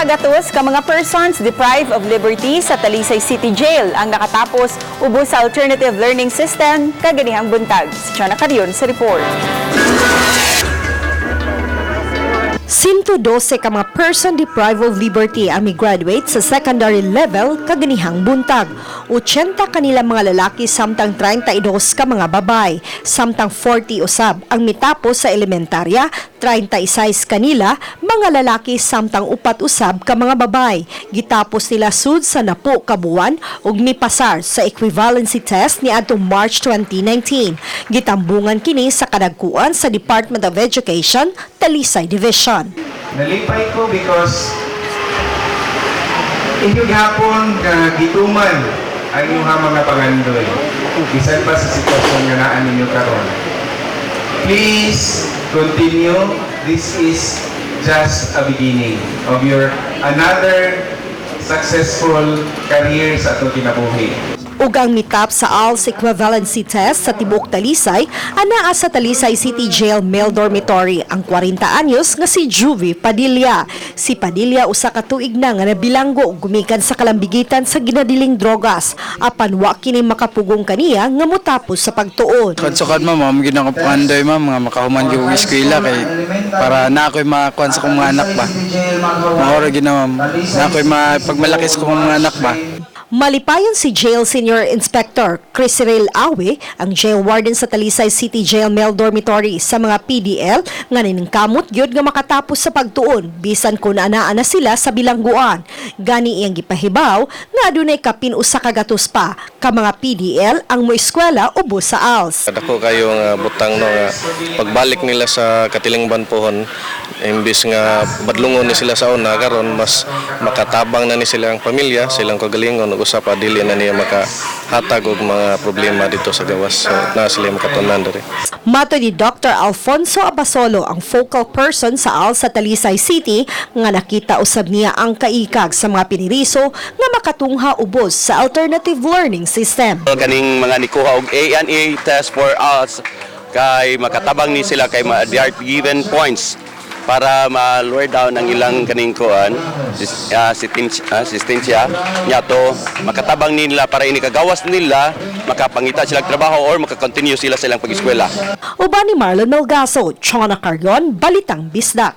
kagatos ka mga persons deprived of liberty sa Talisay City Jail ang nakatapos ubos sa alternative learning system kaganihang buntag. Si Chana Carion sa report. 112 ka mga person deprived of liberty ang graduate sa secondary level kaganihang buntag. 80 kanila mga lalaki samtang 32 ka mga babay. Samtang 40 usab ang mitapos sa elementarya, 36 kanila mga lalaki samtang 4 usab ka mga babay. Gitapos nila sud sa napo ka buwan ug mipasar sa equivalency test ni adtong March 2019. Gitambungan kini sa kadagkuan sa Department of Education, Talisay Division. Nalipay ko because inyong hapon gituman ang inyong mga pangandoy. Bisan pa sa sitwasyon nga naan ninyo karon. Please continue. This is just a beginning of your another successful career sa atong kinabuhi. Ug ang mitap sa ALS equivalency test sa tibuok Talisay anaa sa Talisay City Jail Male Dormitory ang 40 anyos nga si Juvie Padilla. Si Padilla usa ka tuig na nga nabilanggo gumikan sa kalambigitan sa ginadiling drogas apan wa kini makapugong kaniya nga motapos sa pagtuon. Kadsukad ma'am, ginakapandoy ma'am nga makahuman gyud og eskwela kay para na ako'y makakuan sa kong mga anak ba. Maoro gid na ma'am. Na ako'y pagmalaki sa kong mga anak ba. Malipayon si Jail Senior Inspector Crisirel Awe, ang jail warden sa Talisay City Jail Male Dormitory sa mga PDL nga niningkamot gyud nga makatapos sa pagtuon bisan kun anaa na sila sa bilangguan. Gani iyang gipahibaw nga adunay kapin usa ka gatos pa ka mga PDL ang moeskwela ubos sa ALS. Dako kayo nga butang no nga pagbalik nila sa katilingban pohon imbis nga badlungon ni sila sa una karon mas makatabang na ni sila ang pamilya, silang kagalingon ug usa pa dili na niya makahatag og mga problema dito sa gawas. So, na sila makatunan diri. Mato ni Dr. Alfonso Abasolo, ang focal person sa ALS sa Talisay City, nga nakita usab niya ang kaikag sa mga piniriso nga makatungha ubos sa alternative learning system. Kaning mga nikuha og A&E test for ALS kay makatabang ni sila kay they are given points para ma-lower down ang ilang kaning kuan asistensya nyato makatabang nila para ini kagawas nila makapangita sila trabaho or makakontinue sila sa ilang pag-eskwela. Uban ni Marlon Melgaso, Chana Carion, Balitang Bisdak.